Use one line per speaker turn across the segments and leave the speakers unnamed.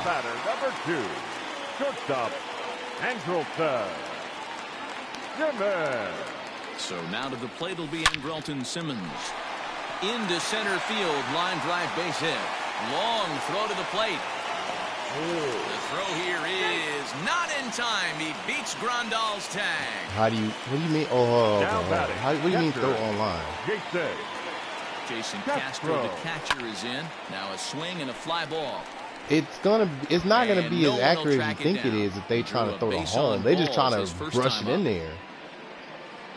batter, number 2, shortstop, Andrelton Simmons.
So now to the plate will be Andrelton Simmons. Into center field, line drive base hit. Long throw to the plate. The throw here is not in time. He beats Grandal's tag.
What do you mean? Oh, what do you mean throw online?
Jason Castro, the catcher, is in. Now a swing and a fly ball.
It's not gonna be as accurate as you think it is if they trying to throw the home. They just trying to brush it in there.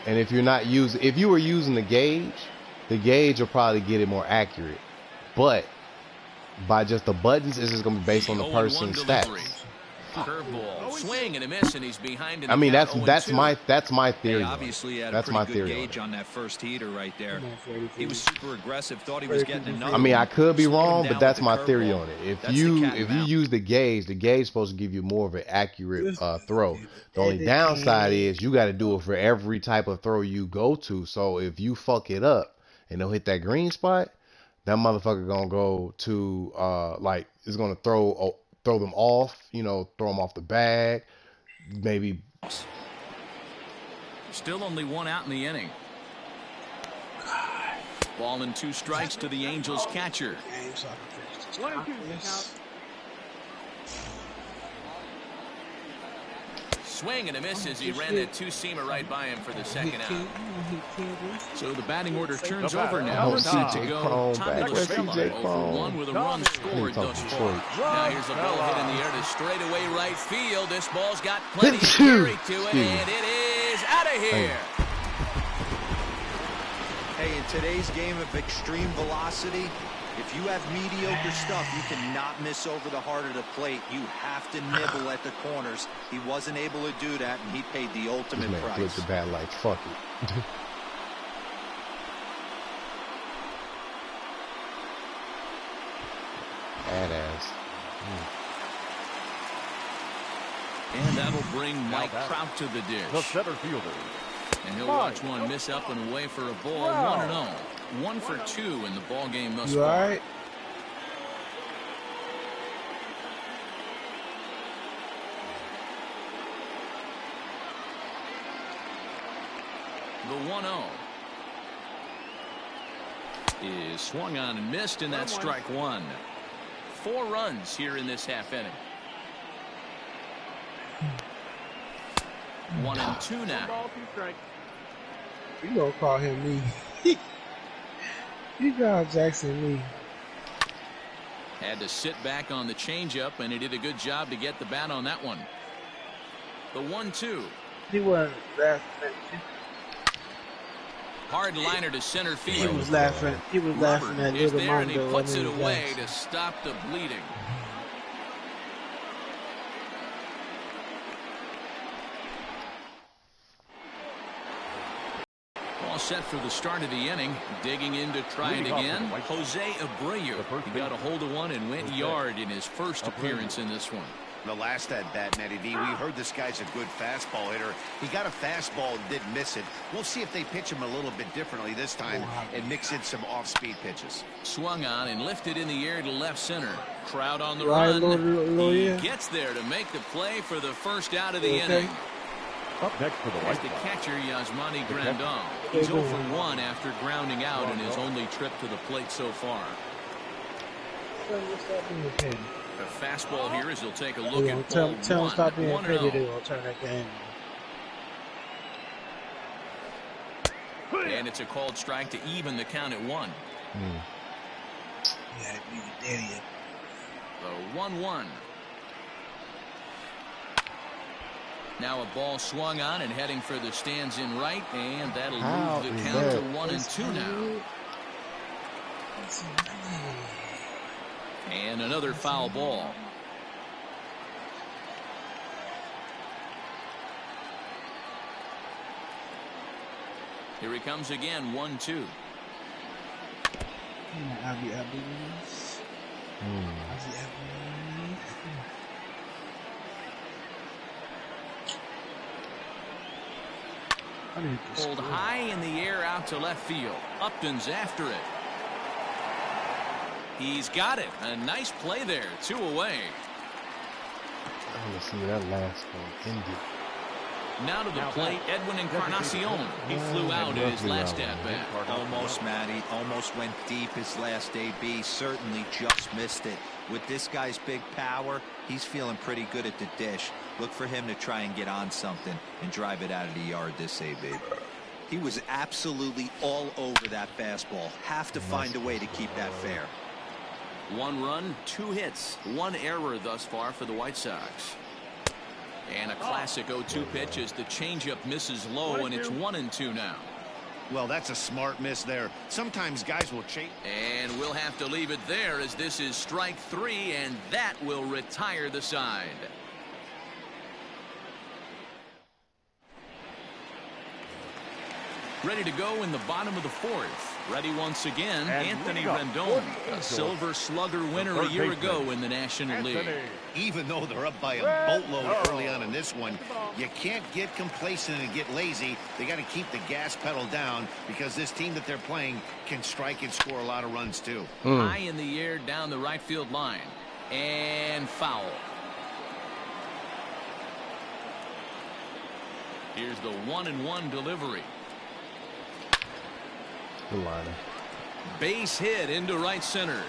And if you were using the gauge will probably get it more accurate. But by just the buttons, it's just gonna be based on the person's stats.
Curveball, swing and a miss, and he's behind.
I mean, that's my theory.
Obviously, had
that's
a
my
pretty good
theory
gauge on that first heater right there. He was super aggressive, thought he was getting another.
I mean, I could be wrong, but that's my theory on it. If you use the gauge is supposed to give you more of an accurate throw. The only downside is you got to do it for every type of throw you go to. So if you fuck it up and they'll hit that green spot, that motherfucker gonna go to it's gonna throw them off, throw them off the bag, maybe.
Still only one out in the inning. Ball and 2 strikes to the Angels catcher.
1-2.
Swing and a miss as he ran that 2-seamer right by him for the second out. So the batting order turns over now. Set to go. Tommy LaScella over 1 with a run scored thus far. Now here's a ball hit in the air to straightaway right field. This ball's got plenty of carry to it, and it is out of here.
Hey, in today's game of extreme velocity, if you have mediocre stuff, you cannot miss over the heart of the plate. You have to nibble at the corners. He wasn't able to do that, and he paid the ultimate price.
Flipped the bat like fuck it. Badass.
And that'll bring Mike Trout to the dish.
The center fielder.
And he'll watch one miss up and away for a ball. 1-0. 1 for 2 in the ball game thus far.
All right.
The 1-0 is swung on and missed, and that's strike 1. 4 runs here in this half inning. 1-2 now.
You gonna call him me? You call Jackson me?
Had to sit back on the changeup, and he did a good job to get the bat on that one. The 1-2.
He wasn't laughing.
Hard liner to center field.
He was laughing. He was laughing at
is
little
there, and he
Mondo
puts it away to stop the bleeding. All set for the start of the inning. Digging in to try it again. Jose Abreu. He got a hold of one and went yard in his first appearance in this one.
The last at bat, Matty V, we heard this guy's a good fastball hitter. He got a fastball and didn't miss it. We'll see if they pitch him a little bit differently this time and mix in some off-speed pitches.
Swung on and lifted in the air to left center. Crowd on the run. He gets there to make the play for the first out of the inning.
Up next for the
As the catcher, Yasmani Grandal. He's 0 for 1 after grounding out in his only trip to the plate so far. A fastball here as he'll take a look at ball 1.
Tell him stop being petty. They're going to turn that game.
And it's a called strike to even the count at 1.
Yeah, you idiot.
The 1-1. Now a ball swung on and heading for the stands in right, and that'll move the count to 1-2 now. And another foul ball. Here he comes again, 1-2. Pulled high in the air out to left field. Upton's after it. He's got it. A nice play there. 2 away.
I want to see that last one ended.
Now to the plate, Edwin Encarnacion. He flew out in his last at-bat.
Almost, Matty. Almost went deep his last AB. Certainly just missed it. With this guy's big power, he's feeling pretty good at the dish. Look for him to try and get on something and drive it out of the yard this AB. He was absolutely all over that fastball. Have to find a way to keep that fair.
1 run, 2 hits, 1 error thus far for the White Sox. And a classic 0-2 pitch as the changeup misses low, and it's 1-2 now.
Well, that's a smart miss there. Sometimes guys will chase.
And we'll have to leave it there as this is strike 3, and that will retire the side. Ready to go in the bottom of the 4th. Ready once again, Anthony Rendon, a Silver Slugger winner a year ago in the National League.
Even though they're up by a boatload early on in this one, you can't get complacent and get lazy. They got to keep the gas pedal down because this team that they're playing can strike and score a lot of runs too.
High in the air down the right field line. And foul. Here's the 1-1 delivery.
Liner.
Base hit into right center.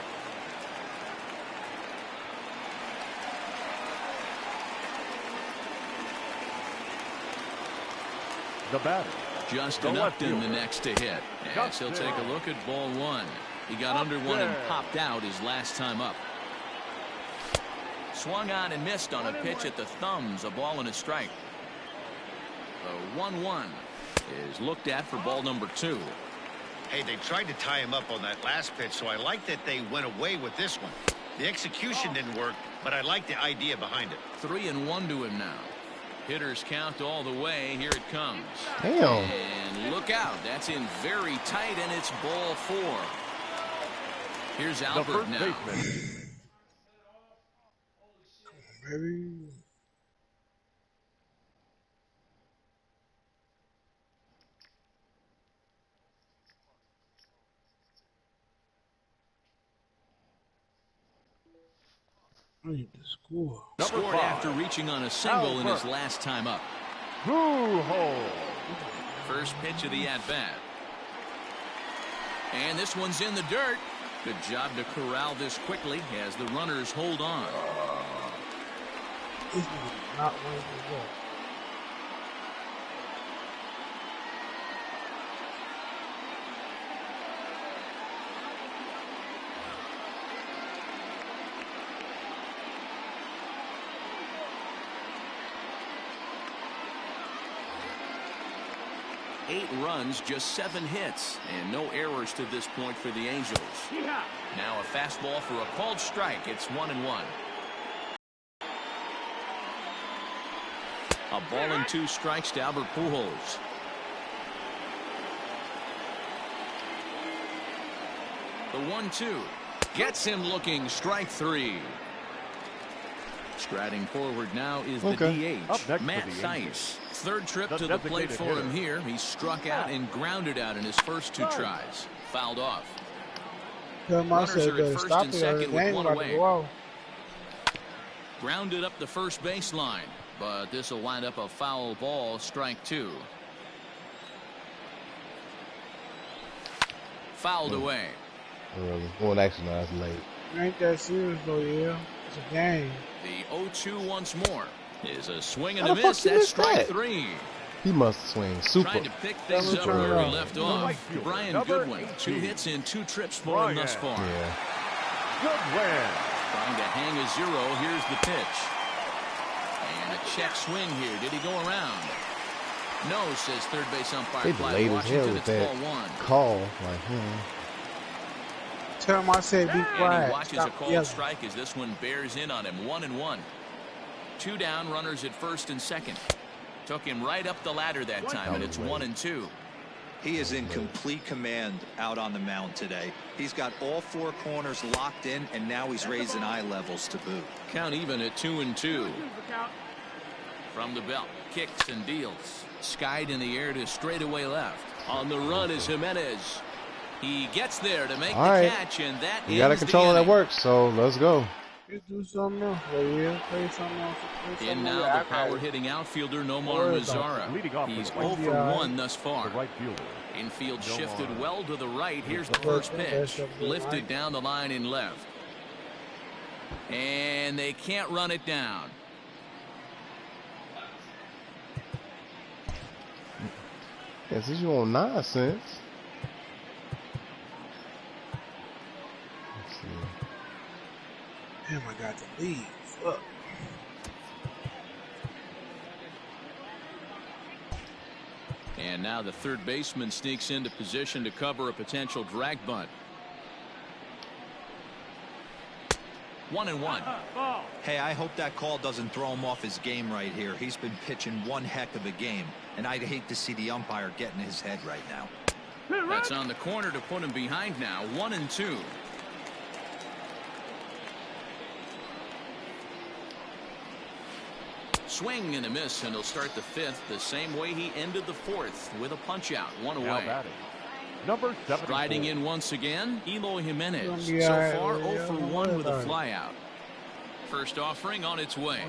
The batter.
Justin Upton the next to hit. As he'll take a look at ball 1. He got under one and popped out his last time up. Swung on and missed on a pitch at the thumbs. A ball and a strike. The 1-1 is looked at for ball number 2.
Hey, they tried to tie him up on that last pitch, so I like that they went away with this one. The execution didn't work, but I like the idea behind it.
3-1 to him now. Hitters count all the way. Here it comes.
Damn.
And look out. That's in very tight, and it's ball 4. Here's Albert now.
Baby. I need to score.
Scored after reaching on a single in his last time up. First pitch of the at-bat. And this one's in the dirt. Good job to corral this quickly as the runners hold on.
This is not one of the work.
Eight runs, just 7 hits, and no errors to this point for the Angels. Now a fastball for a called strike. It's 1-1. A ball and 2 strikes to Albert Pujols. The 1-2 gets him looking. Strike 3. Striding forward now is the DH, Matt Thaiss. Third trip to the plate for him here. He struck out and grounded out in his first 2 tries. Fouled off. Runners are at first and second with 1 away. Grounded up the first baseline, but this will wind up a foul ball. Strike 2. Fouled away.
Really? Well, actually, no, that's late.
It ain't that serious though, yeah. It's a game.
The 0-2 once more is a swing and a miss. That's strike 3.
He must swing super.
Trying to pick things up where he left off. Brian Goodwin, 2 hits in 2 trips for him thus far.
Yeah.
Goodwin.
Trying to hang a 0. Here's the pitch. And a check swing here. Did he go around? No, says third base umpire.
They delayed as hell with that call. Like,
Tell him I said be quiet.
And he watches a called strike as this one bears in on him. 1-1. 2 down, runners at first and second. Took him right up the ladder that time, and it's 1-2.
He is in complete command out on the mound today. He's got all 4 corners locked in, and now he's raising eye levels to boot.
Count even at 2-2. From the belt, kicks and deals. Skied in the air to straightaway left. On the run is Jimenez. He gets there to make the catch, and that
you got to control that works, so let's go.
Just do something else, yeah. Play something else.
In now the power-hitting outfielder Nomar Mazara. He's 0 for 1 thus far.
The right fielder.
Infield shifted well to the right. Here's the first pitch. Lifted down the line in left. And they can't run it down.
Yes, this is on nonsense. Let's see.
Damn, I got to leave. Fuck.
And now the third baseman sneaks into position to cover a potential drag bunt. 1-1.
Hey, I hope that call doesn't throw him off his game right here. He's been pitching one heck of a game, and I'd hate to see the umpire get in his head right now.
That's on the corner to put him behind now. 1-2. Swing and a miss, and he'll start the fifth the same way he ended the fourth, with a punch out. One away.
Number 74.
Striding in once again, Eloy Jimenez. So far 0 for 1 with a flyout. First offering on its way.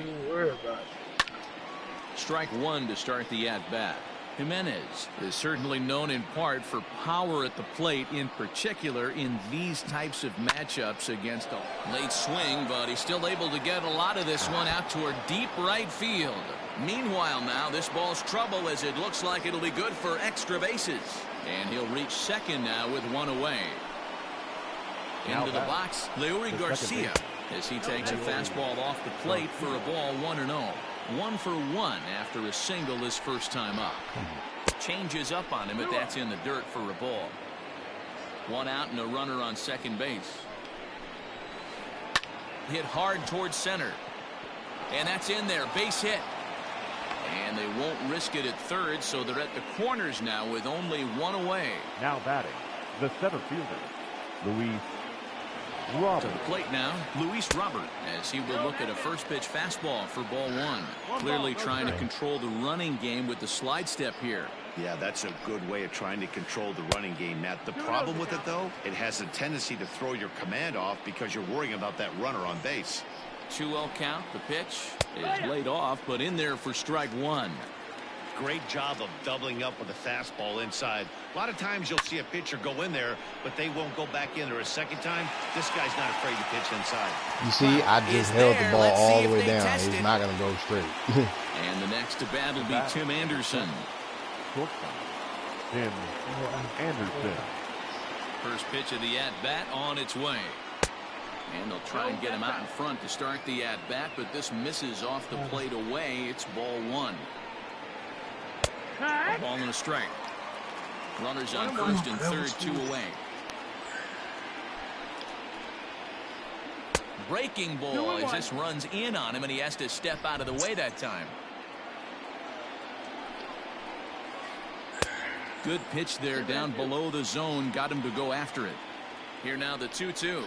Strike one to start the at-bat. Jimenez is certainly known in part for power at the plate, in particular in these types of matchups against a late swing, but he's still able to get a lot of this one out toward deep right field. Meanwhile now this ball's trouble, as it looks like it'll be good for extra bases. And he'll reach second now with one away. Into the box, Leury Garcia, as he takes a fastball off the plate for a ball 1-0. 1 for 1 after a single his first time up. Changes up on him, but that's in the dirt for a ball. One out and a runner on second base. Hit hard towards center. And that's in there. Base hit. And they won't risk it at third, so they're at the corners now with only one away.
Now batting, the center fielder, Luis Robert.
To the plate now, Luis Robert, as he will look at a first pitch fastball for ball one. Clearly trying to control the running game with the slide step here.
Yeah, that's a good way of trying to control the running game, Matt. The problem with it, though, it has a tendency to throw your command off because you're worrying about that runner on base.
2-0 count. The pitch is laid off, but in there for strike one.
Great job of doubling up with a fastball inside. A lot of times you'll see a pitcher go in there, but they won't go back in there a second time. This guy's not afraid to pitch inside.
You see, I just held the ball all the way down. He's not going to go straight.
And the next to bat will be Tim Anderson.
Tim Anderson.
First pitch of the at-bat on its way. And they'll try and get him out in front to start the at-bat, but this misses off the plate away. It's ball one. A ball and a strike. Runners on first and third, 2 away. Breaking ball as this runs in on him, and he has to step out of the way that time. Good pitch there down below the zone. Got him to go after it. Here now the 2-2.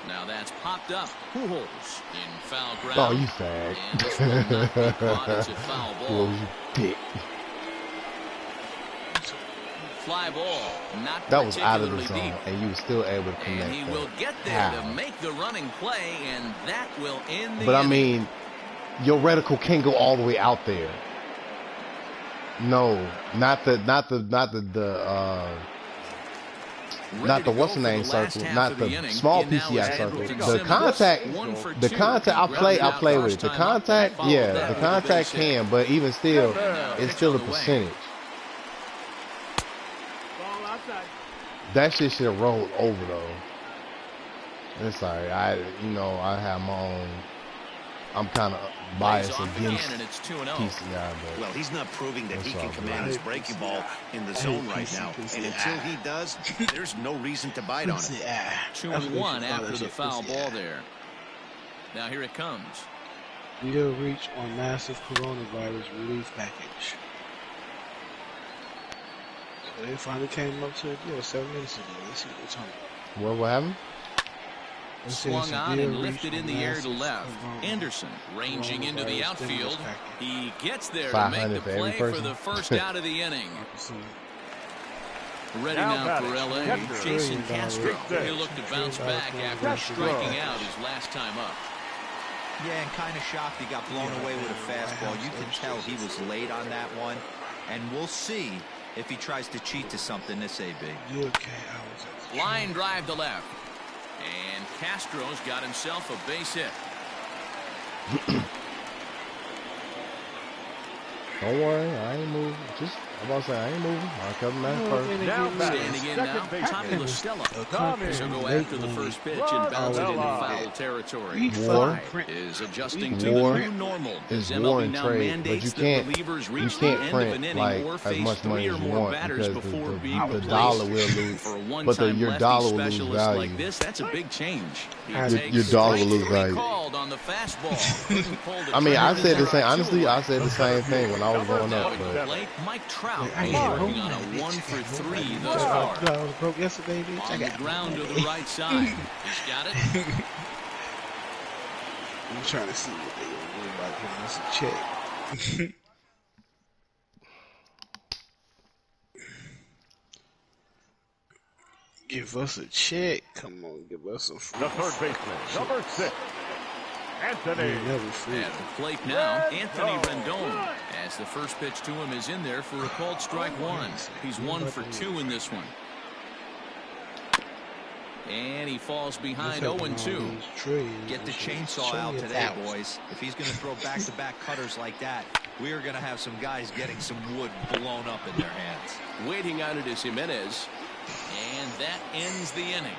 Now that's popped up. Pujols in foul ground.
Oh, you fag.
And this will not be caught. It's a foul ball.
Oh, you dick.
Fly ball. Not
that was out of the zone,
deep.
and you were still able to connect.
And he will get there to make the running play, and that will end the
But
inning.
I mean, your reticle can't go all the way out there. No, not the what's the name circle, not the small PCI circle. The contact, I play with it. The contact, yeah, the contact can, but even still, it's still a percentage. That shit should have rolled over though. It's sorry, I have my own. I'm kind of biased against PCI, but
well, he's not proving that he can command his breaking ball in the zone right now, and until he does, there's no reason to bite on it.
2-1 after the foul ball there. Now here it comes.
We'll reach on massive coronavirus relief package. So they finally came up to it 7 minutes ago. Let's see what they're talking about.
What happened?
Swung on and lifted in the air to left. Anderson ranging into the outfield. He gets there to make the play for the first out of the inning. Ready now for L.A., Jason Castro. He'll look to bounce back after striking out his last time up.
Yeah, and kind of shocked he got blown away with a fastball. You can tell he was late on that one. And we'll see if he tries to cheat to something this AB.
Line drive to left. And Castro's got himself a base hit.
Don't worry, I ain't moving. I'm about to say I ain't moving. I'll cover that first.
Now standing in now, Tommy LaStella. So go after the first pitch and bounce it into foul territory.
War
is adjusting to the new normal.
Is war and trade, but you can't print like as much money as you want because the dollar will lose. But your dollar will lose value.
Like this, that's a big change.
Your dollar will lose value.
On the fastball.
I mean, I said the same. Honestly, I said the same thing when I was growing up. But
Mike Trout is working on a 1-for-3 thus far.
I was broke yesterday, bitch.
On the ground to the right side. He's got it.
I'm trying to see what they gonna do about giving us a check. Give us a check. Come on, give us some free.
The third baseman, number 6, Anthony.
At the plate now, Anthony Rendon. As the first pitch to him is in there for a called strike one. He's 1 for 2 in this one. And he falls behind 0-2.
Get the chainsaw out today, boys. If he's going to throw back-to-back cutters like that, we are going to have some guys getting some wood blown up in their hands.
Waiting on it is Jimenez. And that ends the inning.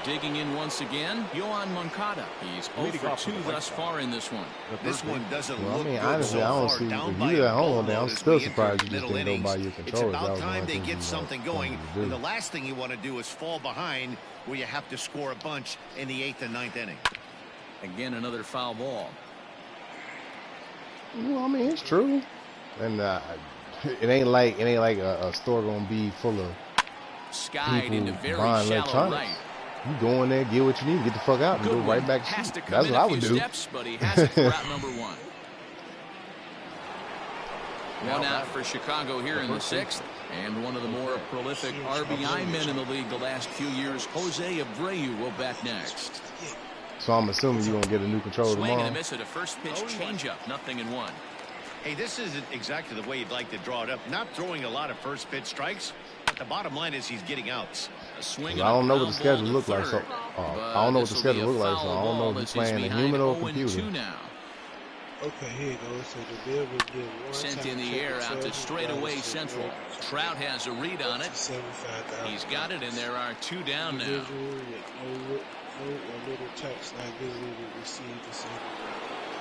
Digging in once again, Yohan Moncada. He's 0 for 2 thus far in this one.
This one doesn't
well,
look
I mean,
good
honestly,
so
I don't
far.
see
Down
if
by
you
a
at home,
ball
I'm
as
still
we enter
surprised you
the
just
middle
didn't go by
innings.
your
It's
controllers.
about time they get something going. And the last thing you want to do is fall behind where you have to score a bunch in the 8th and 9th inning.
Again, another foul ball.
Well, I mean, it's true, and it ain't like a store gonna be full of
Skied into very
buying
shallow
electronics.
right.
You go in there, get what you need, get the fuck out, and go right back to sleep. That's what I would do.
Steps, but he has it for route number 1. One out for Chicago here in the 6th. And one of the more prolific RBI men in the league the last few years, Jose Abreu, will bat next.
So I'm assuming you're going to get a new controller
tomorrow. Swing and a miss at a first pitch changeup, 0-1.
Hey, this isn't exactly the way you'd like to draw it up. Not throwing a lot of first pitch strikes, but the bottom line is he's getting outs.
A swing.
I don't know what the schedule looks like, so I don't know what the schedule looks like, so I don't know if he's playing a human or a computer.
Okay, here you go. So the bill will give one
sent in the air out to straightaway central. Trout has a read on it. He's got it, and there are 2 down now.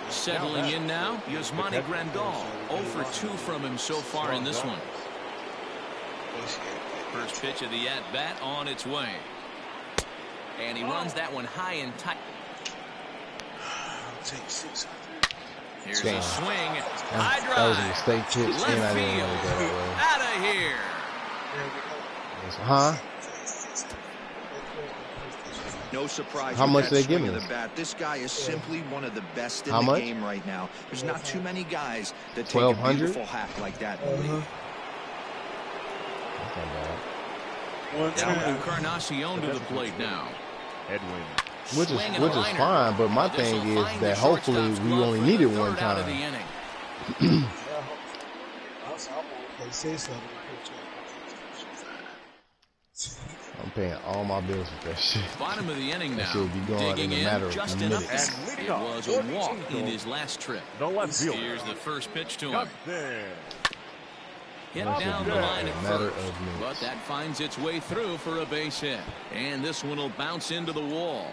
Settling in now, Yasmani Grandal. 0 for 2 from him so far in this one. First pitch of the at-bat on its way. And he runs that one high and tight.
I'll take 600.
Here's a swing. High drive.
That was a mistake pitch, and I didn't want to go that
way. Out of here.
Huh?
No surprise.
How much they give me?
This guy is simply one of the best in the game right now. There's not too many guys that take a beautiful hack like that in the league.
Down Encarnacion to the plate now.
Edwin.
Which is fine, but my thing is that hopefully we only need it one time. I'm paying all my bills with that shit.
Bottom of the inning now.
That should be going in a matter of minutes.
It was a walk in his last trip. Here's the first pitch to him. Hit down the line at first, but that finds its way through for a base hit. And this one will bounce into the wall.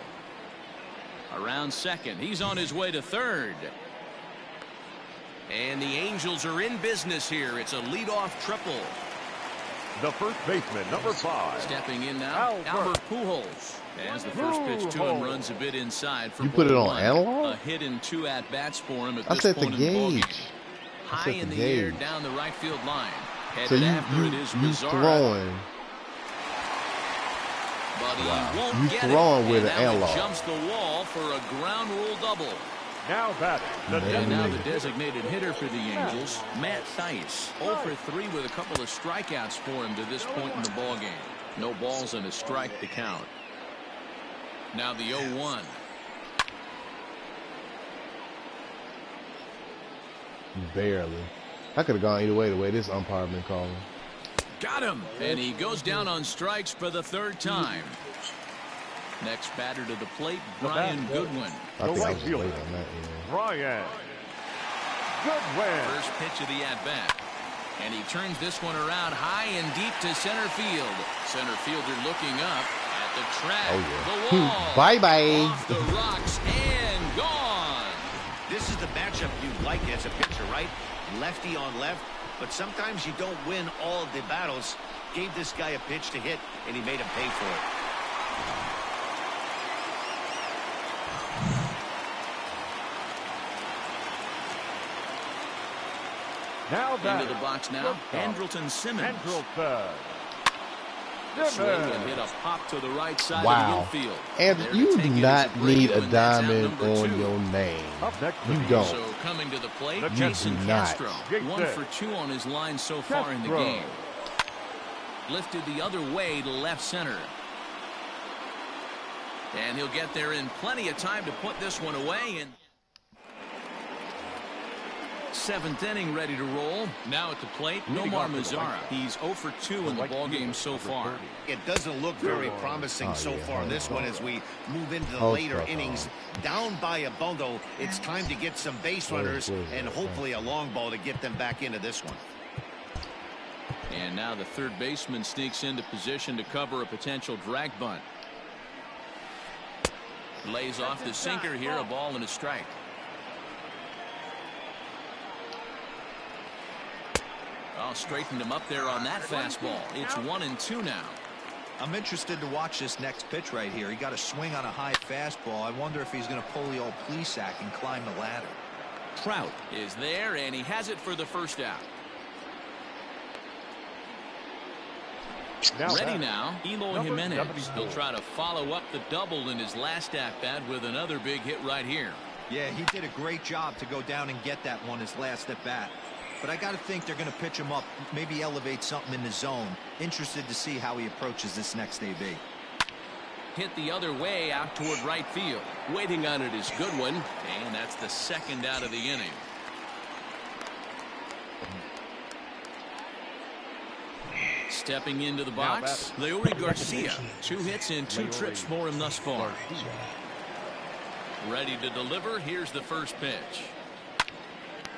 Around second, he's on his way to third. And the Angels are in business here. It's a leadoff triple.
The first baseman, number 5.
Stepping in now, Albert Pujols. As the first pitch to him runs a bit inside for
you put it on
one.
analog?
A hit in 2 at-bats for him at
I
this
set the
point in the ballgame.
gauge.
High in the air down the right field line.
So you throwing.
But he
Wow.
won't
You
get
throwing
it.
with
And
an
now he
analog.
jumps the wall for a ground rule double.
Now batting. The
And now the
designated
designated hitter for the Angels, Matt Thaiss. 0 for 3 with a couple of strikeouts for him to this point in the ballgame. No balls and a strike to count. Now the 0-1.
Barely. I could have gone either way the way this umpire been calling.
Got him. And he goes down on strikes for the third time. Next batter to the plate, Brian Goodwin.
I think I
right
was
fielder.
late on that. Yeah.
Brian Goodwin.
First pitch of the at-bat. And he turns this one around high and deep to center field. Center fielder looking up at the track.
Oh, yeah.
The wall.
Bye-bye.
Off the rocks and gone.
This is the matchup you like as a pitcher, right? Lefty on left, but sometimes you don't win all of the battles. Gave this guy a pitch to hit, and he made him pay for it.
Now
Into
batting.
the box now, Andrelton Simmons.
Andrelton.
Swing and hit a pop to the right side
Wow.
of the infield.
And
There to
you
take
do
it is
not
Abreu,
need a
and that's out
diamond
number
on
2.
your name.
Up next
You
to the
don't.
So coming to the plate,
You
Jason
do not.
Castro.
Big
1
hit.
for 2 on his line so far in the
Castro.
game. Lifted the other way to left center. And he'll get there in plenty of time to put this one away. And 7th inning ready to roll. Now at the plate, Nomar Mazara. He's 0 for 2 in the ballgame so far.
It doesn't look very promising
Oh,
so
yeah,
far
hold
this
on.
one as we move into the
Hold
later
stuff
innings. Down by a bundle, it's time to get some base runners
Where's
and
that?
hopefully a long ball to get them back into this one.
And now the third baseman sneaks into position to cover a potential drag bunt. Lays off the sinker here, a ball and a strike. I'll straighten him up there on that fastball. It's 1-2 now.
I'm interested to watch this next pitch right here. He got a swing on a high fastball. I wonder if he's going to pull the old Plesac and climb the ladder.
Trout is there, and he has it for the first out.
Now
Ready
batting.
now, Eloy
Number
Jimenez.
74.
He'll try to follow up the double in his last at-bat with another big hit right here.
Yeah, he did a great job to go down and get that one his last at bat. But I got to think they're going to pitch him up, maybe elevate something in the zone. Interested to see how he approaches this next AB.
Hit the other way out toward right field. Waiting on it is Goodwin, and that's the second out of the inning. Stepping into the box, Leury Garcia. 2 hits and 2 trips for him thus far. Ready to deliver. Here's the first pitch.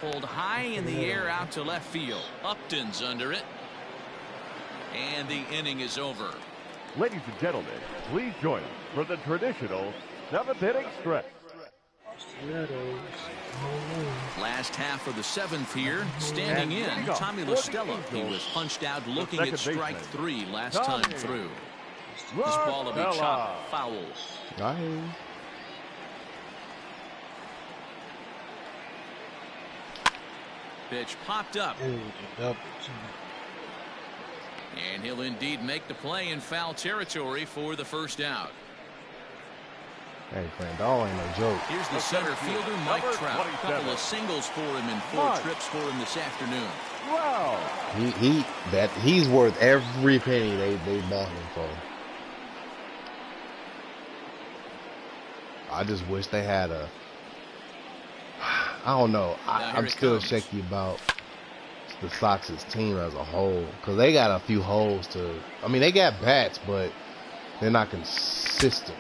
Pulled high in the air out to left field. Upton's under it. And the inning is over.
Ladies and gentlemen, please join us for the traditional 7th inning stretch.
Last half of the 7th here. Standing in, Tommy LaStella. He was punched out looking at strike 3 last time through. This ball will be chopped foul.
I hear you.
Pitch popped up. And he'll indeed make the play in foul territory for the first out.
Hey, friend, dog ain't no joke.
Here's the center fielder, Mike
Number
Trout. A
27.
couple of singles for him and 4 trips for him this afternoon.
Wow.
He's worth every penny they bought him for. I just wish they had a. I don't know. I'm still shaky about the Sox's team as a whole because they got a few holes to. I mean, they got bats, but they're not consistent.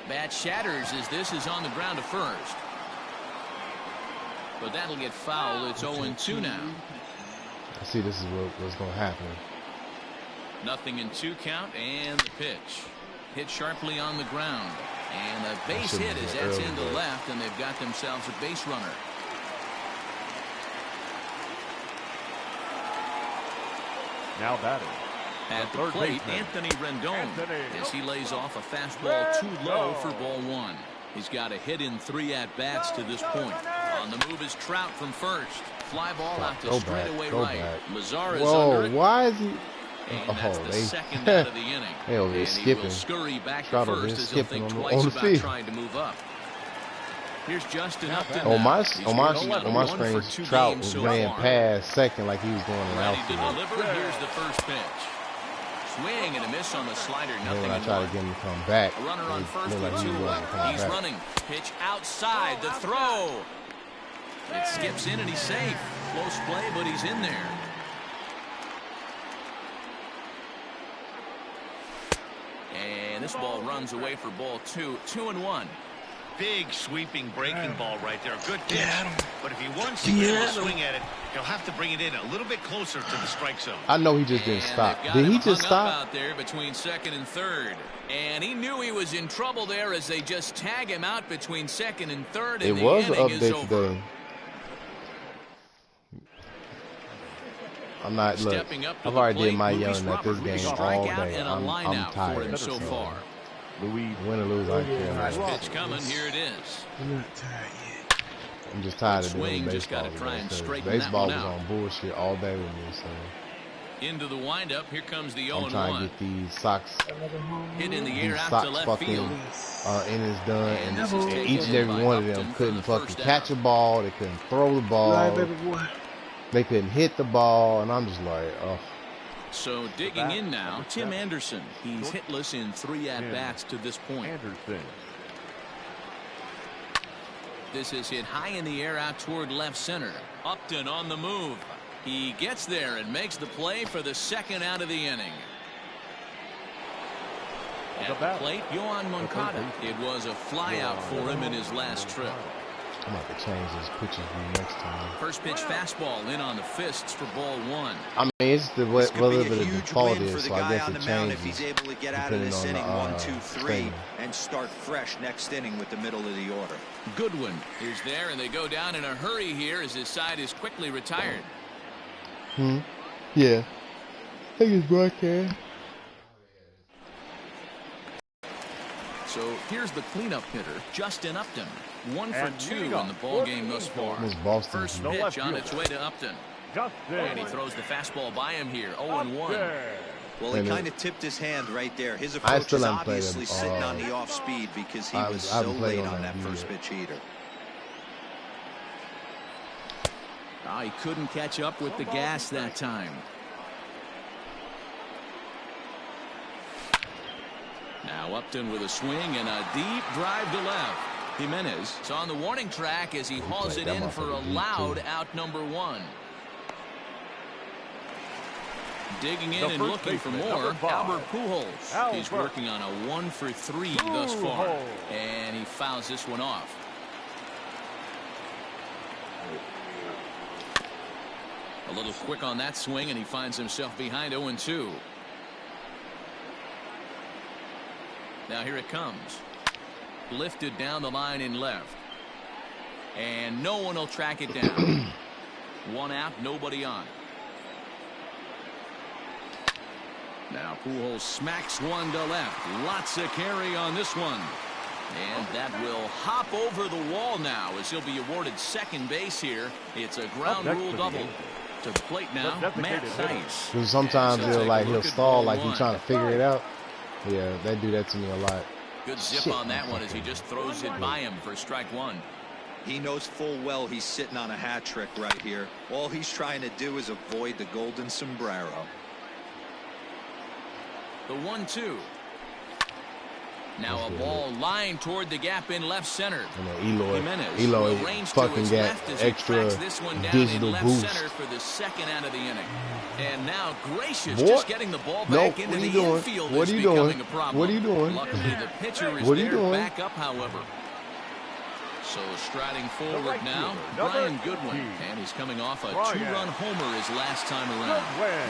Bat shatters as this is on the ground to first. But that'll get foul. It's 0-2 now.
I see this is what's going to happen.
Nothing in 2 count and the pitch. Hit sharply on the ground. And a base hit as that's into left, and they've got themselves a base runner.
Now batting.
At the
third
plate,
baseman,
Anthony Rendon, as he lays off a fastball too low for ball 1. He's got a hit in 3 at-bats to this point. On the move is Trout from first. Fly ball out to straightaway right. Mazara is under
Whoa,
it.
why is he?
And that's the second out of the inning.
They're skipping.
He will scurry back to
Trout
first as he'll think twice
on the
about
field.
trying to move up. Here's Justin Upton.
On my screen, Trout ran past second like he was going in
Ready
outfield.
to deliver. Here's the first pitch. Swing and a miss on the slider.
And when I try to get him to come back,
a runner on first
like
with 2
back.
He's running. Pitch outside. The throw. It skips in and he's safe. Close play, but he's in there. And this ball runs away for ball 2. 2-1.
Big sweeping breaking ball right there. Good pitch. But if he wants to get a swing at it, he'll have to bring it in a little bit closer to the strike zone.
I know he just didn't stop. Did he just stop?
Out there between second and third. And he knew he was in trouble there as they just tag him out between second and third. And
it was an update today. I'm not, look, I've already did my yelling at this game all day. I'm tired.
So far.
Win or lose, I don't care.
Pitch coming, here it is.
I'm not tired yet.
I'm just tired of doing
Swing, just
baseball.
got to try and straighten
Baseball
that
was
one out.
on bullshit all day with me, so.
Into the windup, here comes the 0-1.
I'm trying to get these Sox,
hit in the air out to left field.
Innings done, and
taken
each and every one of them couldn't fucking catch a ball. They couldn't throw the ball. They couldn't hit the ball, and I'm just like, oh.
So digging in now, Tim Anderson. He's hitless in 3 at-bats to this point. This is hit high in the air out toward left center. Upton on the move. He gets there and makes the play for the second out of the inning. At the plate, Yohan Moncada. It was a flyout for him in his last trip.
I'm about to change this pitches view next time.
First pitch fastball in on the fists for ball 1.
I mean, it's the whether the
huge
default
win for
is,
the
so I
guy
guess
on
it
the mound if
changes
he's able to get out of
depending
this
on
inning
the
1, 2, 3
stadium.
and start fresh next inning with the middle of the order.
Goodwin is there, and they go down in a hurry here as his side is quickly retired.
Yeah. I think it's broadcast.
So here's the cleanup hitter, Justin Upton. 1 for 2 in the ball game thus far. First pitch on its way to Upton. And he throws the fastball by him here, 0-1.
Well, he kind of tipped his hand right there. His approach is obviously sitting on the off speed because he was so late on that first pitch heater.
He couldn't catch up with the gas that time. Now Upton with a swing and a deep drive to left. Jimenez is on the warning track as he hauls it in for a loud out number 1. Digging in and looking for more, Albert Pujols. He's working on a 1 for 3 thus far. And he fouls this one off. A little quick on that swing, and he finds himself behind 0-2. Now here it comes. Lifted down the line in left. And no one will track it down. 1 out, nobody on. Now Pujols smacks one to left. Lots of carry on this one. And that will hop over the wall now as he'll be awarded second base here. It's a ground rule double. To the plate now, Matt Thaiss.
Sometimes he'll stall like he's trying to figure it out. Yeah, they do that to me a lot.
Good zip on that one as he just throws it by him for strike 1.
He knows full well he's sitting on a hat trick right here. All he's trying to do is avoid the golden sombrero.
The 1-2. Now a ball lined toward the gap in left center.
Eloy fucking got extra digital boost.
Center for the second out of the inning. And now Gracious just getting the ball back into the infield.
What are you doing?
What are you doing? Luckily the pitcher is there back up, however. So striding forward now, Brian Goodwin, and he's coming off a 2-run homer his last time around.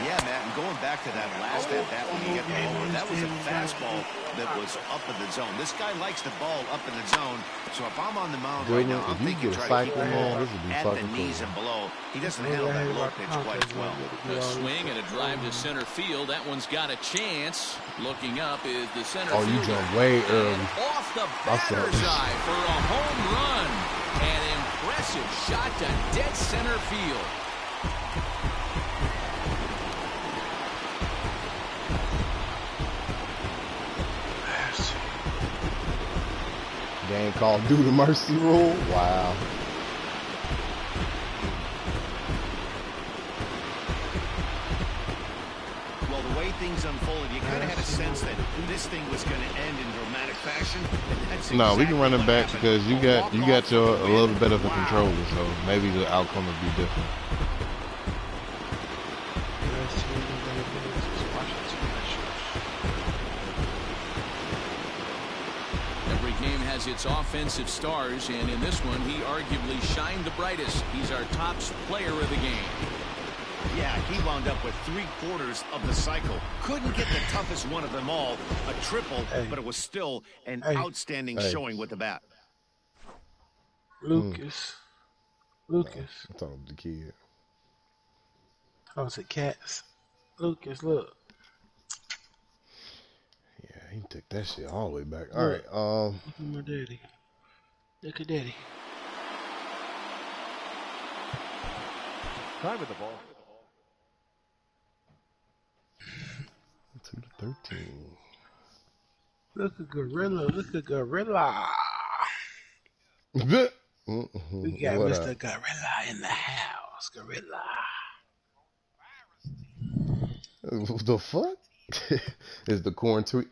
Yeah, Matt, and going back to that last at-bat when he got paid for, that was a fastball that was up in the zone. This guy likes the ball up in the zone, so if I'm on the mound right now, I'm thinking try to keep the ball at the knees and below. He doesn't handle that low pitch quite as well.
A swing and a drive to center field. That one's got a chance. Looking up is the center fielder.
You jumped way early.
Off the batter's eye for a home run. An impressive shot to dead center field.
ain't called do the mercy rule. Wow.
Well, the way things unfolded, you kind of had a sense that this thing was going to end in dramatic fashion.
No, we can run it back because you got your a little bit of a controller, so maybe the outcome would be different.
Every game has its offensive stars, and in this one, he arguably shined the brightest. He's our top player of the game.
Yeah, he wound up with 3/4 of the cycle. Couldn't get the toughest one of them all, a triple, but it was still an outstanding showing with the bat.
Lucas. Lucas.
I thought it was the kid.
Oh, it's a cats. Lucas, look.
Yeah, he took that shit all the way back.
Look.
All right.
Look at my daddy. Look at daddy.
Time with the ball.
2 to 13.
Look at gorilla. Look at gorilla. We got
What
Mr.
up?
Gorilla in the house. Gorilla.
The fuck? Is the quarantine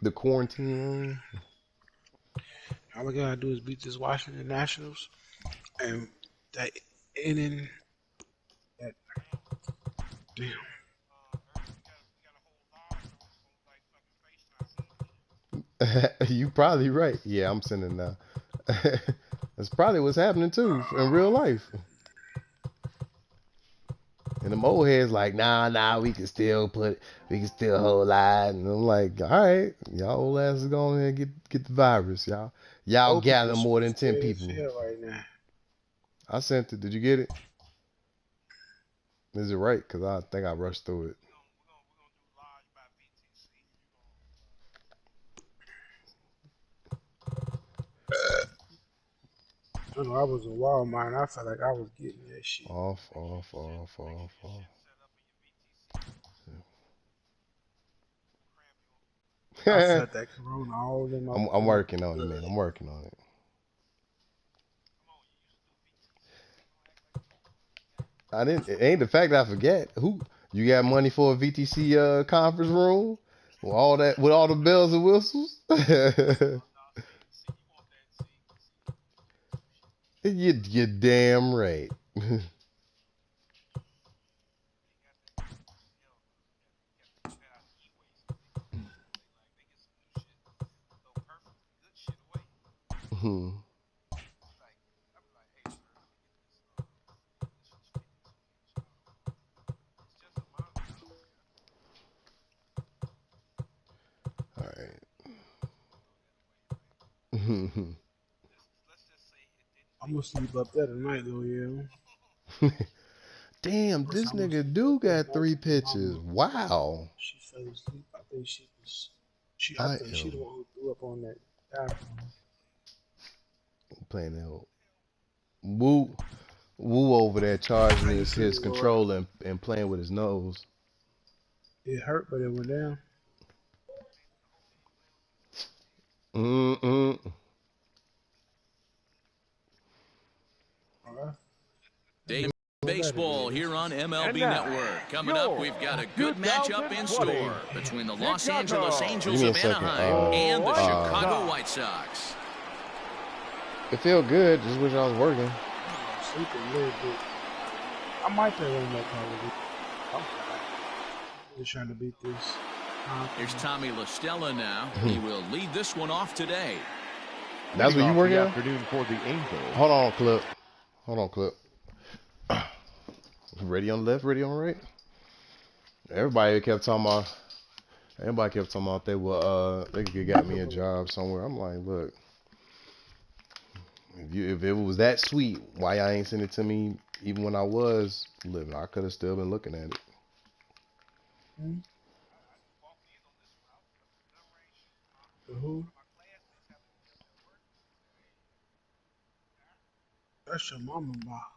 room?
All we gotta do is beat this Washington Nationals, and that inning. That damn.
You probably right. Yeah, I'm sending now. That's probably what's happening too in real life. And the old heads like, nah, we can still hold line. And I'm like, all right, y'all old asses go in and get the virus, y'all. Y'all gather more than 10 people.
Right now.
I sent it. Did you get it? Is it right? Because I think I rushed through it.
I know I was in Walmart and I felt like I was getting that shit.
Off.
I felt that corona all in my
I'm working on it, man. I'm working on it. It ain't the fact that I forget. Who you got money for a VTC conference room? With all the bells and whistles? You're damn right. All right.
I'm gonna sleep up there tonight though, yeah.
Damn, this nigga do got 3 pitches. Wow.
She fell asleep. I think she the one who threw up on that guy.
Playing that Woo over there charging his controller and playing with his nose.
It hurt, but it went down.
Day baseball here on MLB Network. Coming up, we've got a good matchup in store between the Los Angeles Angels of Anaheim and the Chicago White Sox.
It felt good. Just wish I was working.
I'm sleeping a little bit. I might play one more Call of Duty. I'm just trying to beat this.
Here's Tommy La Stella now. He will lead this one off today.
That's what you working on?
Afternoon for the Angels.
Hold on, Clip. Ready on the left, ready on the right. Everybody kept talking about they could got me a job somewhere. I'm like, look, if it was that sweet, why y'all ain't send it to me even when I was living? I could have still been looking at it.
Who? That's your mama box.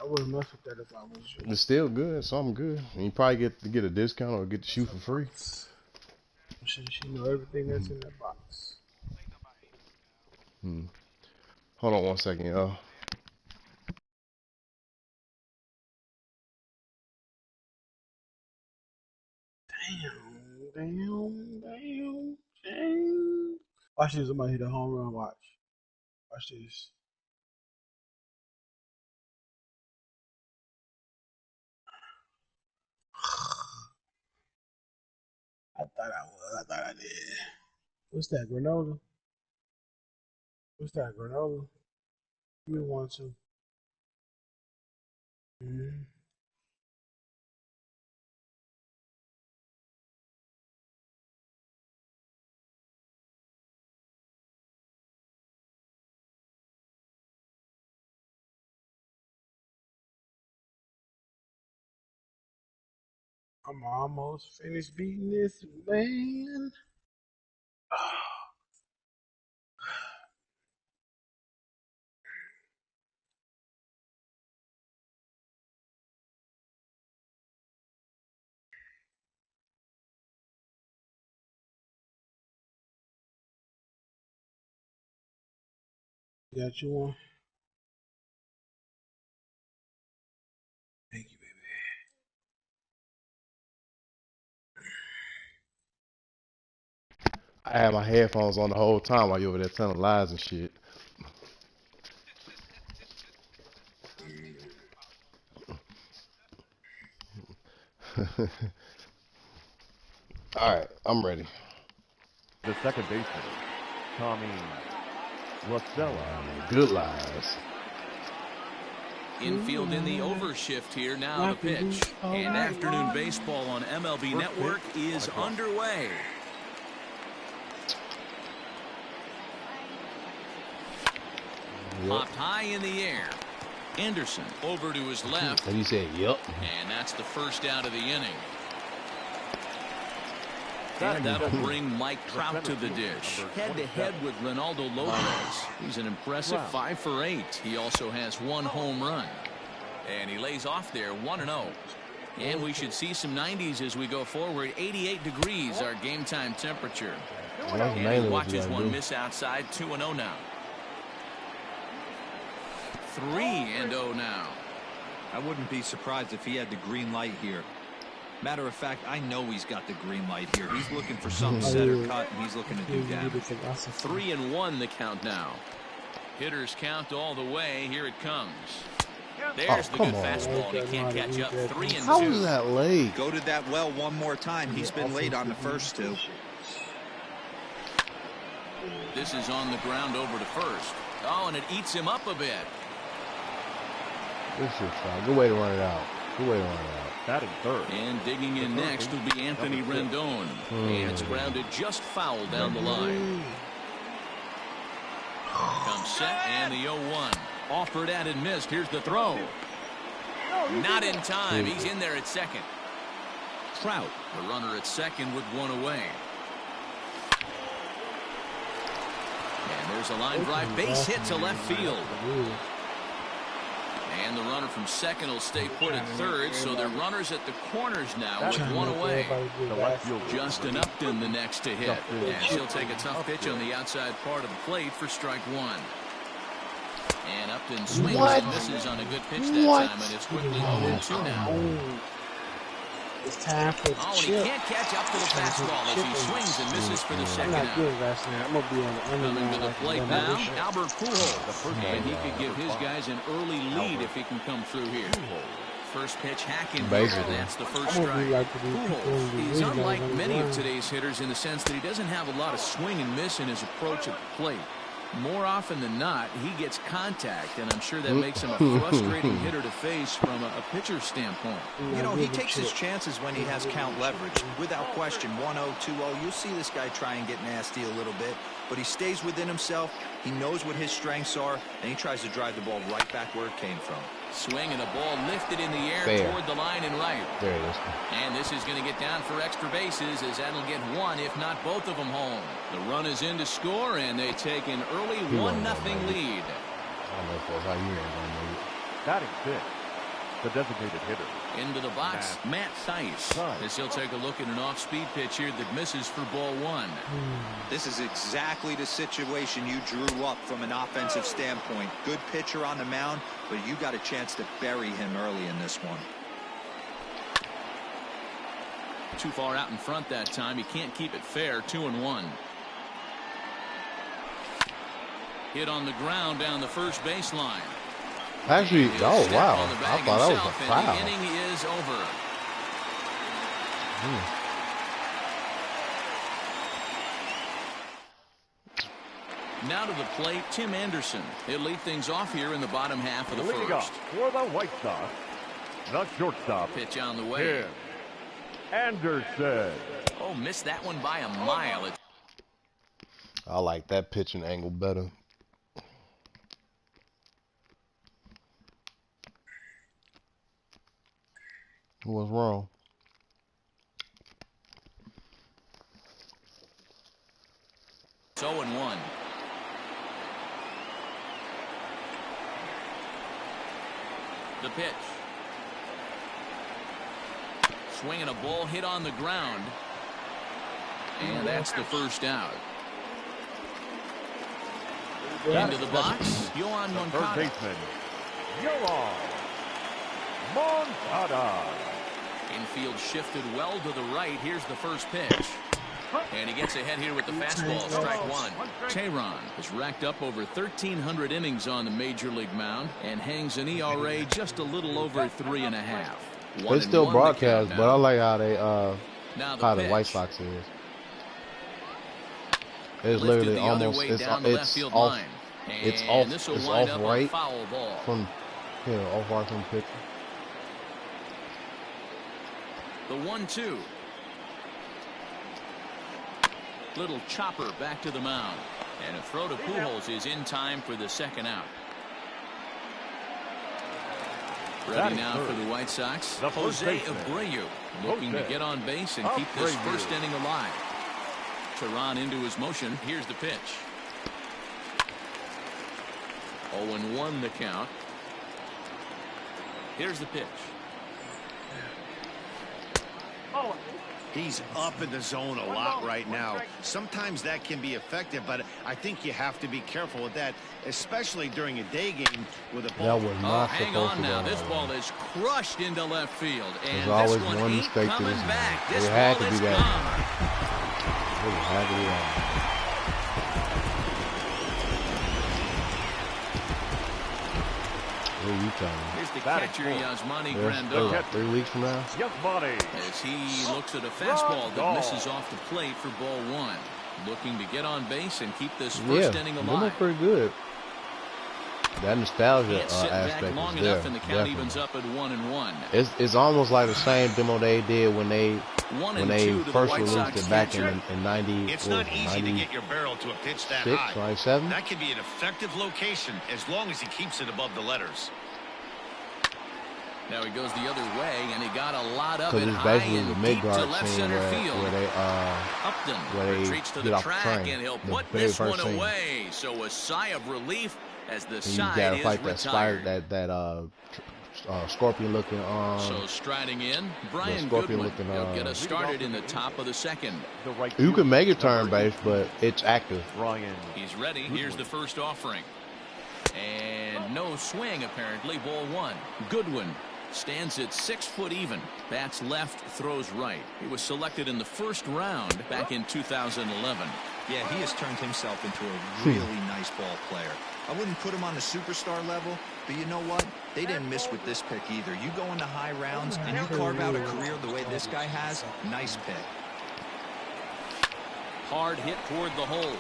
I wouldn't mess with that if I was you.
It's still good, so I'm good. And you probably get a discount or get the shoe for free.
She know everything that's in that box.
Hold on 1 second, y'all.
Damn. Watch this. Somebody hit a home run. Watch this. I thought I was. I thought I did. What's that, granola? What's that, granola? Give me 1, 2. I'm almost finished beating this, man. Got you one. Thank you, baby.
I had my headphones on the whole time while you over there telling lies and shit. All right, I'm ready.
The second baseman, Tommy Lascella.
Good lies.
Infield in the overshift here now to pitch. And afternoon baseball on MLB Network is underway. Popped high in the air. Anderson over to his left.
And you said, yep.
And that's the first out of the inning. And that'll bring Mike Trout to the dish. Head-to-head with Ronaldo Lopez. He's an impressive 5 for 8. He also has 1 home run. And he lays off there 1-0. And we should see some 90s as we go forward. 88 degrees our game time temperature. And he watches one miss outside. 2-0 now. 3-0 now.
I wouldn't be surprised if he had the green light here. Matter of fact, I know he's got the green light here. He's looking for some set or cut, and he's looking to do damage.
3-1 the count now. Hitters count all the way. Here it comes. There's the good fastball, and he can't catch up. 3-2.
How was that late?
Go to that well one more time. He's been late on the first 2.
This is on the ground over to first. Oh, and it eats him up a bit.
This is fine. Good way to run it out. Good way to run it out.
Batting third.
And digging in next will be Anthony Rendon. And it's grounded just foul down the line. Comes set and the 0-1. Offered at and missed. Here's the throw. Not in time. He's in there at second. Trout, the runner at second with 1 away. And there's a line drive base hit to left field. And the runner from second will stay put at third, so they're runners at the corners now with 1 away. Justin Upton the next to hit. And he'll take a tough pitch on the outside part of the plate for strike 1. And Upton swings and misses on a good pitch that time, and it's quickly 0-2 now.
It's time for the
he can't catch up to the fastball as he swings and misses for the second out.
I'm gonna be on the
Coming to the plate now, Albert Pujols. And he could give his guys an early lead if he can come through here. First pitch hacking. That's the first strike. Pujols is unlike many of today's hitters in the sense that he doesn't have a lot of swing and miss in his approach at the plate. More often than not, he gets contact, and I'm sure that makes him a frustrating hitter to face from a pitcher's standpoint.
You know, he takes his chances when he has count leverage. Without question, 1-0, 2-0, you'll see this guy try and get nasty a little bit, but he stays within himself. He knows what his strengths are, and he tries to drive the ball right back where it came from.
Swing and a ball lifted in the air toward the line and right.
There it is.
And this is going to get down for extra bases as that'll get 1, if not both of them home. The run is in to score, and they take an early 1-0 lead.
I don't know if that's how you ain't gonna make it.
Batting 5th, the designated hitter.
Into the box, Matt Theis. As he'll take a look at an off-speed pitch here that misses for ball one.
This is exactly the situation you drew up from an offensive standpoint. Good pitcher on the mound, but you got a chance to bury him early in this one.
Too far out in front that time. He can't keep it fair. 2-1. Hit on the ground down the first baseline.
Actually, oh wow, I thought that was a foul.
The inning is over. Now to the plate, Tim Anderson. He'll lead things off here in the bottom half of the
Leading
first.
off for the White Sox, the shortstop.
Pitch on the way.
Tim Anderson.
Oh, missed that one by a mile.
I like that pitching angle better. What's wrong?
It's 0-1. The pitch. Swinging a ball hit on the ground. And that's the first out. Into the box, Yohan
Third
Moncada.
baseman, Yohan Moncada.
Infield shifted well to the right. Here's the first pitch. And he gets ahead here with the fastball, strike one. Tehran has racked up over 1,300 innings on the major league mound and hangs an ERA just a little over 3.5.
It's still broadcast, but I like how they how the White Sox is. It's literally almost it's off right from off right from the pitcher.
The 1-2. Little chopper back to the mound. And a throw to Pujols is in time for the second out. Ready now for the White Sox. Jose Abreu looking to get on base and keep this first inning alive. Tehran into his motion. Here's the pitch. 0-1 the count. Here's the pitch.
He's up in the zone a lot right now. Sometimes that can be effective, but I think you have to be careful with that, especially during a day game with a ball.
That was not
hang on now. This ball is crushed into left field. And
there's
this
always
one
one
ain't
mistake to
coming
this
back.
one.
This
It had
ball
to be
is
that.
gone.
It had to be that.
Here's the catcher, Yasmani Grandal.
3 weeks from now.
Yasmani.
As he looks at a fastball that misses off the plate for ball one. Looking to get on base and keep this first inning alive.
They look pretty good. That nostalgia
Can't sit
aspect
back long
is there.
enough, and the count evens up at 1-1.
It's almost like the same demo they did when they first released it back in 90.
It's not easy to get your barrel to a pitch that high.
97.
That can be an effective location as long as he keeps it above the letters.
Now he goes the other way, and he got a lot of it
It's
high
basically the
and deep
mid-guard
to left
scene
center field.
where they
Upton retreats to
get
the
off the
track,
train.
and he'll
The
put
very
this one
first scene.
away. So a sigh of relief as the
And you
side
gotta
is
fight that spider,
retired.
that scorpion-looking
So striding in, Brian
scorpion
Goodwin.
looking,
He'll get us started in the top of the second.
You can make it turn-based, but it's active.
Ryan.
He's ready. Here's the first offering. And no swing, apparently. Ball one. Goodwin stands at 6 foot even. Bats left, throws right. He was selected in the first round back in 2011.
Yeah, he has turned himself into a really nice ball player. I wouldn't put him on the superstar level, but you know what? They didn't miss with this pick either. You go into high rounds and you carve out a career the way this guy has, nice pick.
Hard hit toward the hole.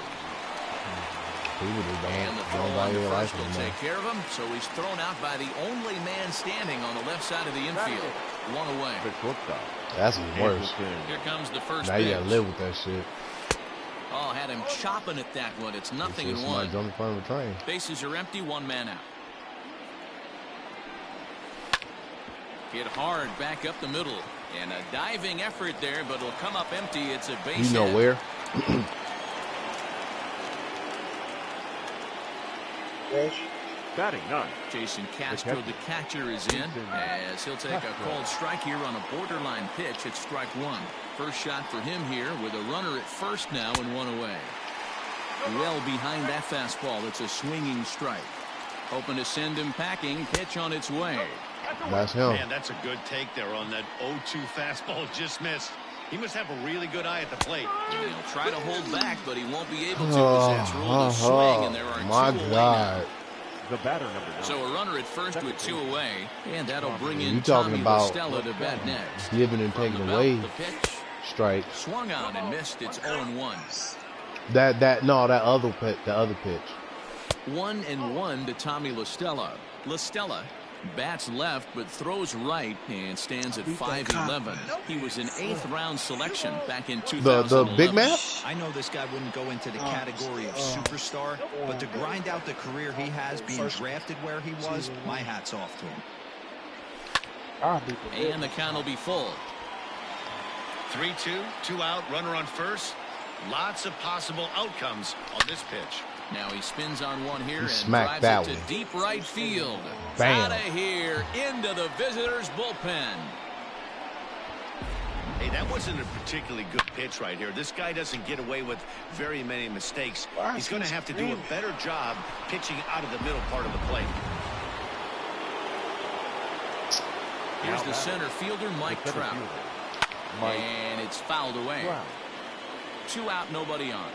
And the throw
Don't
on the
value life
first will
anymore.
take care of him, so he's thrown out by the only man standing on the left side of the infield. One away.
The shortstop.
That's even worse.
Here comes the first
Now you gotta
pitch.
live with that shit.
Oh, had him chopping at that one. It's nothing in
Somebody
one.
jump in front of a train.
Bases are empty, one man out. Hit hard back up the middle. And a diving effort there, but it'll come up empty. It's a base
You know
hit.
where?
Yes.
Batting none.
Jason Castro, the catcher, is in as he'll take a called strike here on a borderline pitch at strike one. First shot for him here with a runner at first now and one away. Well behind that fastball. It's a swinging strike. Hoping to send him packing. Pitch on its way.
That's him.
Man, that's a good take there on that 0-2 fastball. Just missed. He must have a really good eye at the plate.
And he'll try to hold back, but he won't be able to as that's rolled a swing, and there are two away now.
The batter number 9.
So a runner at first with 2 away, and that'll bring in
talking
Tommy
about
Stella to bat next.
Giving and taking away
The pitch
strike.
swung on and missed. It's 0-1.
The other pitch.
1-1 to Tommy LaStella. LaStella bats left but throws right and stands at 5'11". He was an 8th round selection back in 2011.
The big man?
I know this guy wouldn't go into the category of superstar, but to grind out the career he has being drafted where he was, my hat's off to him.
And the count will be full.
3-2, 2 out, runner on first. Lots of possible outcomes on this pitch.
Now he spins on one here and
smacked
drives it
that
to deep right field.
Bam.
Out of here into the visitors' bullpen.
Hey, that wasn't a particularly good pitch right here. This guy doesn't get away with very many mistakes. He's going to have to do a better job pitching out of the middle part of the plate.
Here's the center fielder, Mike Trout. And it's fouled away. 2 out, nobody on.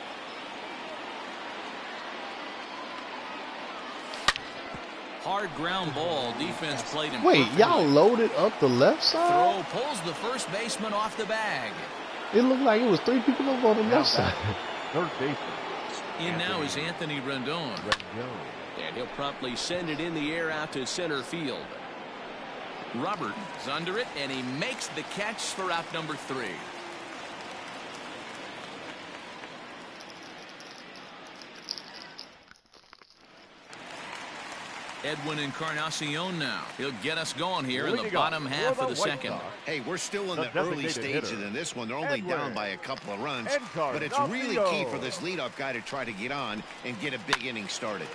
Hard ground ball. Defense played him.
Wait, y'all loaded up the left side?
Throw pulls the first baseman off the bag.
It looked like it was 3 people over on the left side.
Third baseman.
In now is Anthony Rendon. And he'll promptly send it in the air out to center field. Robert is under it, and he makes the catch for out number 3. Edwin Encarnacion now. He'll get us going here in the bottom half of the second.
Hey, we're still in the early stages in this one. They're only down by a couple of runs, but it's really key for this leadoff guy to try to get on and get a big inning started.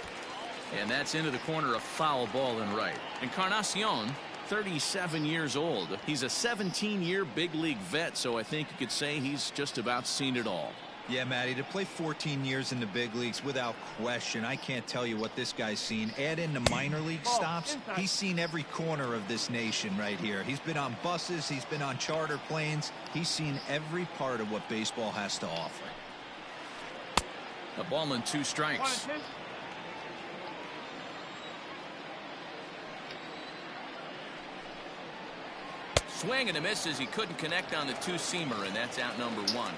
And that's into the corner, a foul ball and right. Encarnacion, 37 years old. He's a 17-year big league vet, so I think you could say he's just about seen it all.
Yeah, Matty, to play 14 years in the big leagues without question, I can't tell you what this guy's seen. Add in the minor league stops, he's seen every corner of this nation right here. He's been on buses, he's been on charter planes, he's seen every part of what baseball has to offer.
A ball and 2 strikes. Swing and a miss as he couldn't connect on the 2-seamer, and that's out number 1.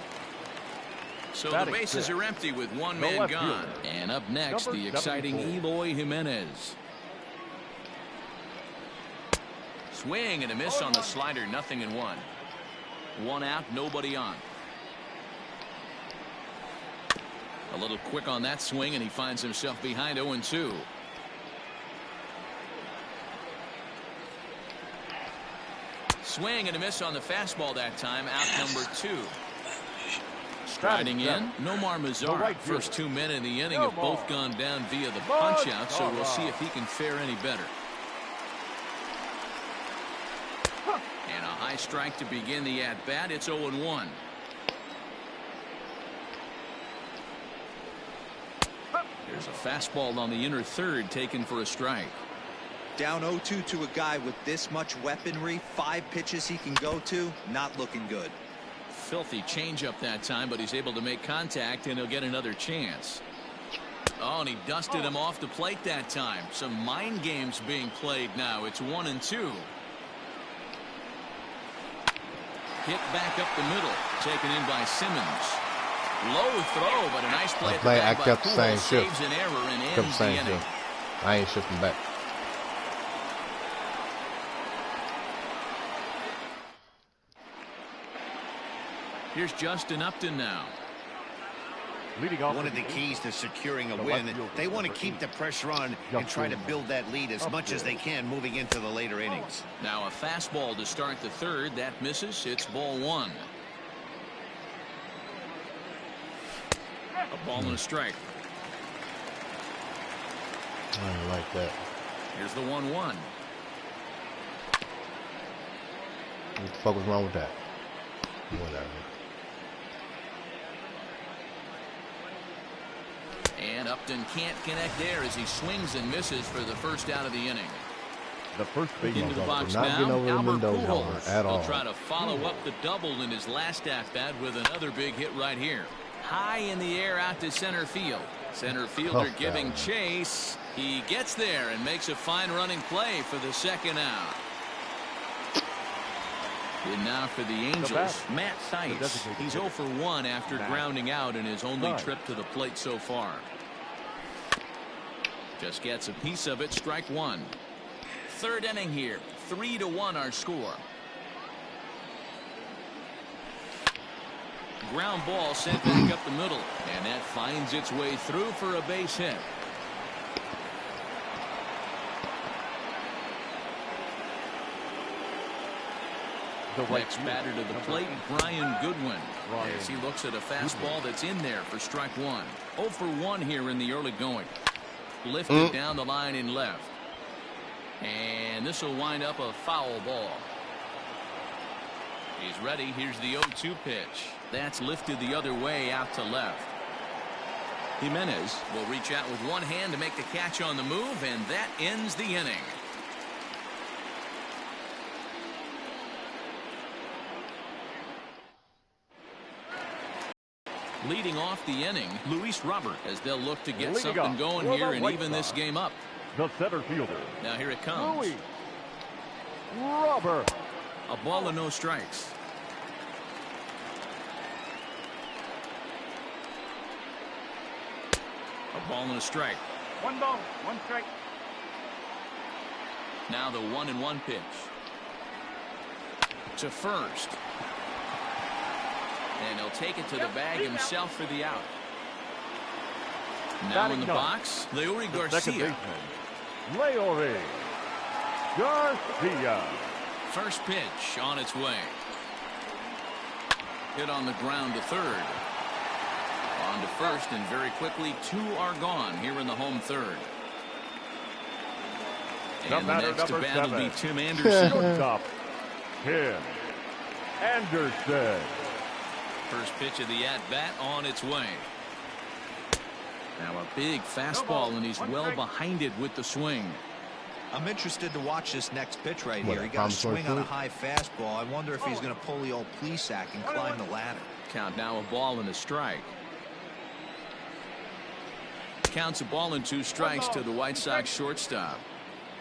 So the bases are empty with one man gone. And up next, the exciting Eloy Jimenez. Swing and a miss on the slider, 0-1. 1 out, nobody on. A little quick on that swing, and he finds himself behind 0-2. Swing and a miss on the fastball that time, out number 2. Striding in, Nomar Mazara. First 2 men in the inning have both gone down via the punch-out, so we'll see if he can fare any better. And a high strike to begin the at-bat. It's 0-1. There's a fastball on the inner third taken for a strike.
Down 0-2 to a guy with this much weaponry, 5 pitches he can go to, not looking good.
Filthy changeup that time, but he's able to make contact, and he'll get another chance. Oh, and he dusted him off the plate that time. Some mind games being played now. It's 1-2. Hit back up the middle, taken in by Simmons. Low throw, but a nice play.
I kept the same shift.
Saves an error and
Kept the
ends the
same
inning.
shift. I ain't shifting back.
Here's Justin Upton now.
Leading off
One of the keys to securing a win, they want to keep the pressure on and try to build that lead as much as they can moving into the later innings.
Now a fastball to start the third. That misses. It's ball 1. A ball and a strike.
I don't like that.
Here's the 1-1.
What the fuck was wrong with that? Whatever.
And Upton can't connect there as he swings and misses for the first out of the inning.
The first base
Into the box
not
now,
getting over the
Albert
Mendoza
Pujols.
at all.
He'll try to follow up the double in his last at-bat with another big hit right here. High in the air out to center field. Center fielder giving chase. He gets there and makes a fine running play for the second out. And now for the Angels, Matt Theis. He's 0 for 1 after grounding out in his only trip to the plate so far. Just gets a piece of it, strike one. Third inning here, 3-1 our score. Ground ball sent back up the middle, and that finds its way through for a base hit. Next batter to the plate, Brian Goodwin, as he looks at a fastball that's in there for strike one. 0 for 1 here in the early going. Lifted down the line in left. And this will wind up a foul ball. He's ready. Here's the 0-2 pitch. That's lifted the other way out to left. Jimenez will reach out with one hand to make the catch on the move, and that ends the inning. Leading off the inning, Luis Robert, as they'll look to get something going here and even this game up.
The center fielder.
Now here it comes.
Luis Robert.
A ball and no strikes. A ball and a strike.
1 ball, 1 strike.
Now the 1-1 pitch. To first. And he'll take it to the bag himself for the out. Now in the box, Leury Garcia.
Leury Garcia.
First pitch on its way. Hit on the ground to third. On to first, and very quickly 2 are gone here in the home third. And the next to bat will be Tim Anderson.
Shortstop, Tim Anderson.
First pitch of the at-bat on its way. Now a big fastball, and he's well behind it with the swing.
I'm interested to watch this next pitch right here. He got a swing on a high fastball. I wonder if he's going to pull the old Plesac and climb the ladder.
Count now, a ball and a strike. Counts a ball and 2 strikes to the White Sox shortstop.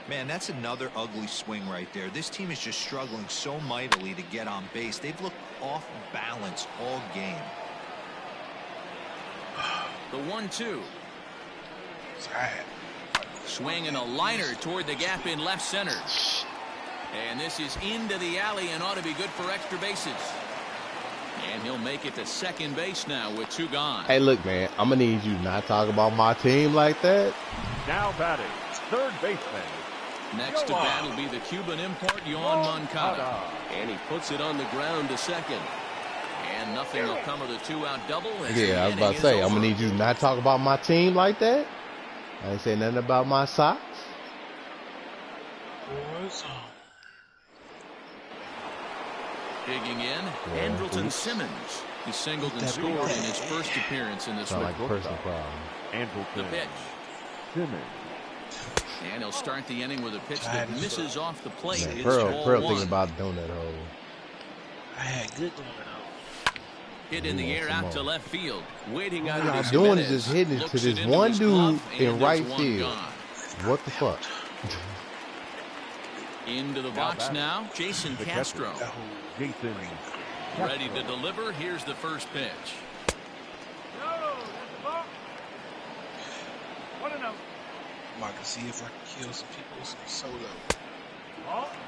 Man, that's another ugly swing right there. This team is just struggling so mightily to get on base. They've looked off balance all game.
The 1-2. Swinging a liner toward the gap in left center. And this is into the alley and ought to be good for extra bases. And he'll make it to second base now with 2 gone.
Hey, look, man, I'm going to need you to not talk about my team like that.
Now batting, third baseman.
Next to bat will be the Cuban import, Yoan Moncada. And he puts it on the ground to second. And nothing will come of the 2-out double.
Yeah, I was about to say, I'm going to need you to not talk about my team like that. I ain't say nothing about my Sox.
Digging in, Andrelton Simmons. He singled and scored in his first appearance in this one.
Like a personal problem.
The pitch.
Simmons.
And he'll start the inning with a pitch that misses off the plate.
Man,
It's
Pearl
1.
thinking about donut hole.
I had good donut hole.
Hit in the air out to left field. Waiting out
All
of
y'all doing is just hitting it to this one dude in right field. What the fuck?
Into the box now, Jason Castro.
Jason.
Ready to deliver. Here's the first pitch.
I can see if I can kill some people with some solo.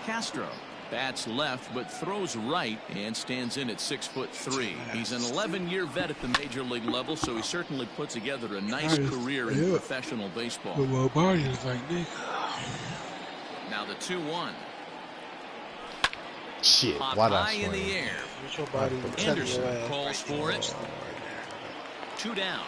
Castro bats left but throws right and stands in at 6'3". He's an 11-year vet at the major league level, so he certainly put together a nice career in professional baseball.
But my body is like this.
Now the 2-1.
Shit,
Pop
why
high
not
in the air. Anderson calls for it. 2 down.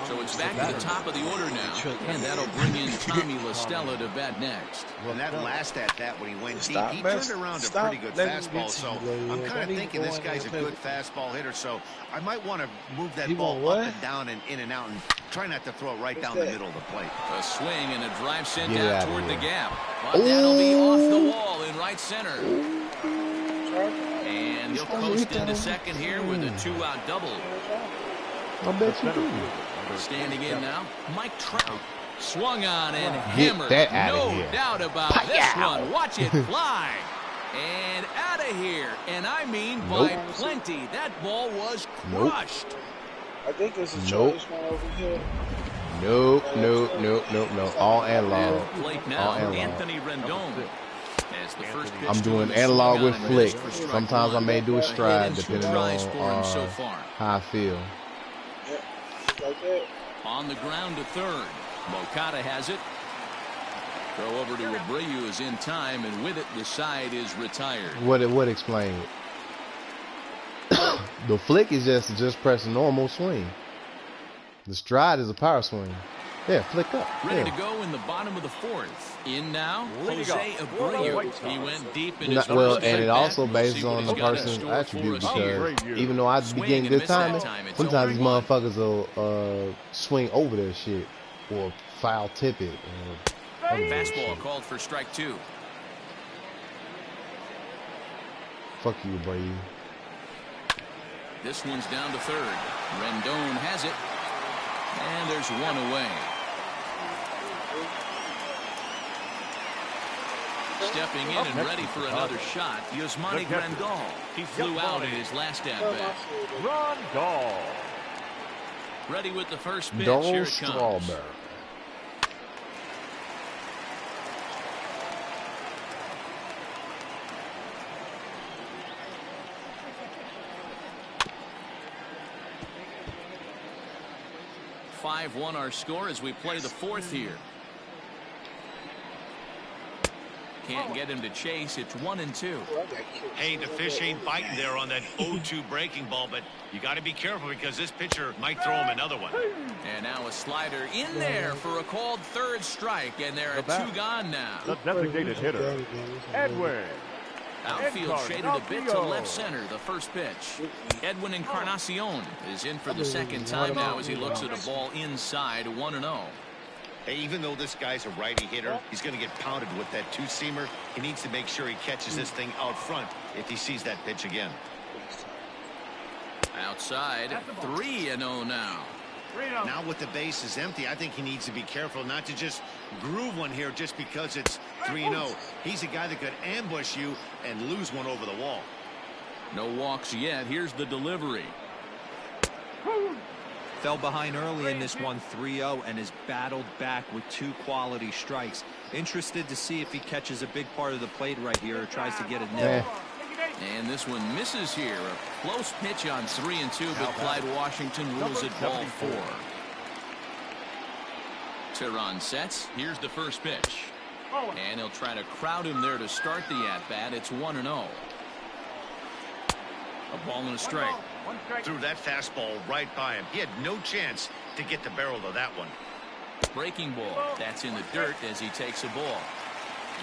So it's back to the top of the order now, and that'll bring in Tommy LaStella to bat next.
And that last at-bat when he went deep, he turned around a pretty good fastball. So I'm kind of thinking this guy's a good fastball hitter, so I might want to move that ball up and down and in and out and try not to throw it right down the middle of the plate.
A swing and a drive sent out toward the gap. But that'll be off the wall in right center. And he'll coast into second here with a 2-out double.
I bet you do.
Standing in now, Mike Trout. Swung on and hammered.
No
doubt about this one. Watch it fly. And out of here. And I mean by plenty. That ball was crushed.
I think this is choice one over here.
No. All analog.
Plate now, Anthony Rendon. As the first pitch
I'm doing analog with flick. Sometimes I may do a stride depending on how I feel.
Like that.
On the ground to third. Moncada has it. Throw over to Abreu is in time, and with it, the side is retired.
What explain it? The flick is just press a normal swing. The stride is a power swing. Yeah, flick up.
Ready to go in the bottom of the fourth. In now, Jose Abreu. He went deep in his
and it also based on the person's attribute, because even though I be getting good timing, sometimes these motherfuckers will swing over their shit or foul tip it.
Fastball called for strike 2.
Fuck you, Abreu.
This one's down to third. Rendon has it. And there's one away. Stepping in and ready for another shot, Yasmani Grandal. He flew out in his last at-bat.
Grandal.
Ready with the first pitch. Here it comes. 5-1 our score as we play the fourth here. Can't get him to chase. It's 1-2.
Hey, the fish ain't biting there on that 0-2 breaking ball, but you got to be careful because this pitcher might throw him another one.
And now a slider in there for a called third strike, and there are 2 gone now.
The designated hitter, Edwin.
Outfield shaded a bit to left center, the first pitch. Edwin Encarnacion is in for the second time now as he looks at a ball inside, 1-0.
Hey, even though this guy's a righty hitter, he's going to get pounded with that 2-seamer. He needs to make sure he catches this thing out front if he sees that pitch again.
Outside, 3-0 now.
Now with the bases empty, I think he needs to be careful not to just groove one here just because it's 3-0. He's a guy that could ambush you and lose one over the wall.
No walks yet. Here's the delivery.
Fell behind early in this one, 3-0, and has battled back with 2 quality strikes. Interested to see if he catches a big part of the plate right here or tries to get a nil.
And this one misses here. A close pitch on 3-2, but Clyde Washington rules it ball 4. Tehran sets. Here's the first pitch. And he'll try to crowd him there to start the at-bat. It's 1-0. A ball and a strike.
Threw that fastball right by him. He had no chance to get the barrel of that one.
Breaking ball. That's in the dirt as he takes a ball.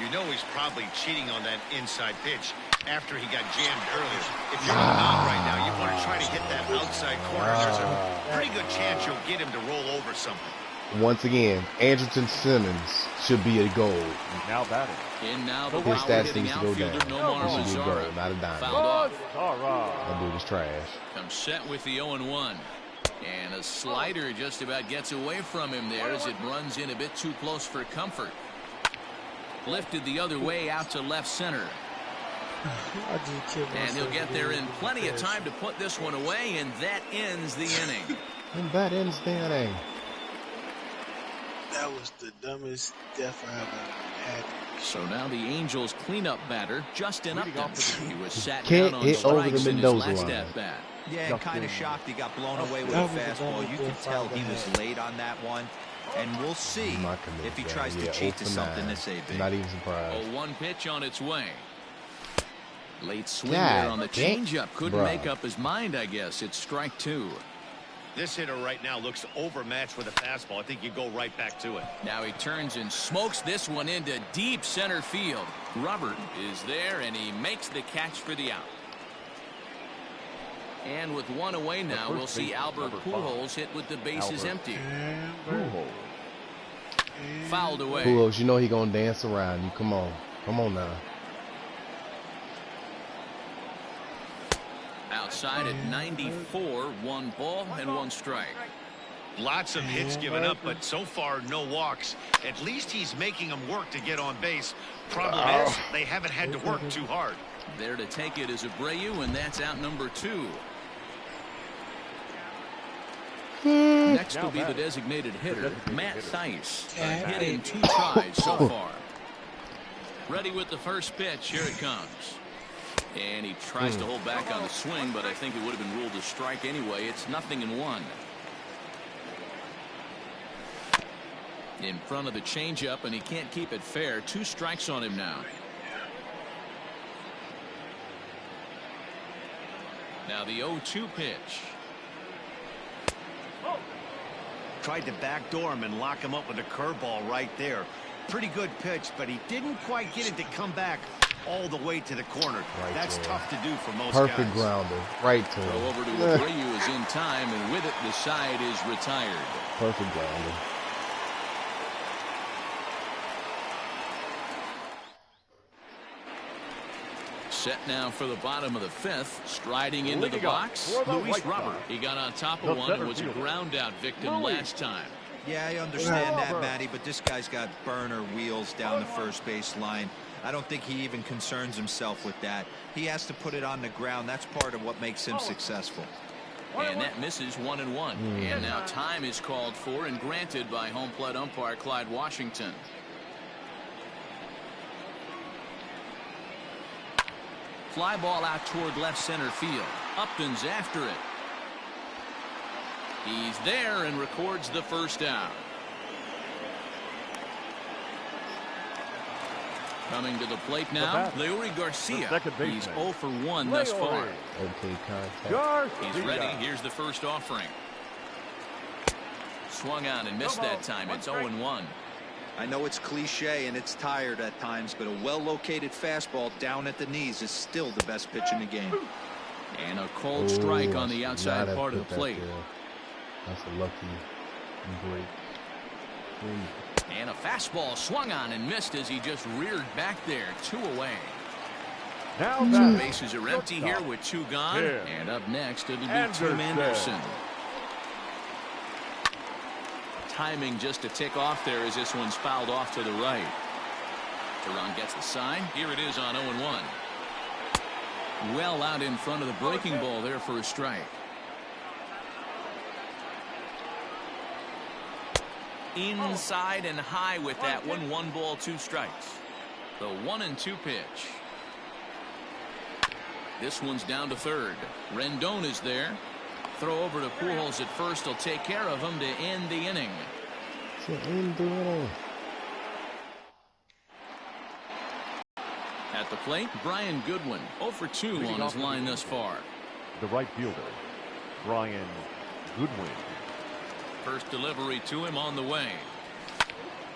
You know he's probably cheating on that inside pitch after he got jammed earlier. If you're on the mound right now, you want to try to hit that outside corner. There's a pretty good chance you'll get him to roll over something.
Once again, Andrelton Simmons should be a goal.
Now batting.
In now the
his stats needs to go down.
Nomar
He should be a goal,
Mazara.
not a dime.
Fouled off.
That dude is trash.
Comes set with the 0-1. And a slider just about gets away from him there as it runs in a bit too close for comfort. Lifted the other way out to left center. And he'll get there in plenty of time to put this one away, and that ends the inning.
And that ends the inning.
That was the dumbest death I ever had.
So now the Angels cleanup batter, Justin Upton. He was sat
Can't
down on
hit over the
strikes in his
Mendoza
last
line.
at-bat.
Yeah, kind of shocked he got blown away with a fastball. You can tell he was late on that one. And we'll see if he tries to cheat to something this AB.
Not even surprised.
A 1 pitch on its way. Late swing there on the changeup. Couldn't make up his mind, I guess. It's strike 2.
This hitter right now looks overmatched with a fastball. I think you go right back to it.
Now he turns and smokes this one into deep center field. Robert is there, and he makes the catch for the out. And with one away now, we'll see Albert Pujols hit with the bases empty. Fouled away.
Pujols, you know he gonna dance around you. Come on now.
Outside at 94, 1 ball and 1 strike.
Lots of hits given up, but so far no walks. At least he's making them work to get on base. Problem is, they haven't had to work too hard.
There to take it is Abreu, and that's out number 2. Next will be the designated hitter, Matt Thaiss. Hit in 2 tries so far. Ready with the first pitch. Here it comes. And he tries to hold back on the swing, but I think it would have been ruled a strike anyway. It's 0-1. In front of the changeup, and he can't keep it fair. 2 strikes on him now. Now the 0-2 pitch.
Tried to backdoor him and lock him up with a curveball right there. Pretty good pitch, but he didn't quite get it to come back all the way to the corner.
Right.
That's tough to do for most
Perfect
guys.
grounder. Right to
Throw
him.
over to Abreu is in time, and with it, the side is retired.
Perfect grounder.
Set now for the bottom of the 5th. Striding into the box, Luis Robert. He got on top of one and was a ground out victim last time.
Yeah, I understand that, Matty, but this guy's got burner wheels down the first base line. I don't think he even concerns himself with that. He has to put it on the ground. That's part of what makes him successful.
And that misses 1-1. And now time is called for and granted by home plate umpire Clyde Washington. Fly ball out toward left center field. Upton's after it. He's there and records the first out. Coming to the plate now, Leury Garcia. He's 0 for 1 thus far.
Okay, contact.
He's ready. Here's the first offering. Swung on and missed that time. It's 0-1.
I know it's cliche and it's tired at times, but a well-located fastball down at the knees is still the best pitch in the game.
And a cold strike on the outside part of the plate.
That's a lucky break.
And a fastball swung on and missed as he just reared back there. 2 away.
Now
The bases are empty here with 2 gone.
Yeah.
And up next it'll be Tim Anderson. Timing just a tick off there as this one's fouled off to the right. Duran gets the sign. Here it is on 0-1. Well out in front of the breaking ball there for a strike. Inside and high with that one. 1 ball, 2 strikes. The 1-2 pitch. This one's down to third. Rendon is there. Throw over to Pujols at first. He'll take care of him to end the inning. At the plate, Brian Goodwin. 0 for 2 on his line thus far.
The right fielder, Brian Goodwin.
First delivery to him on the way.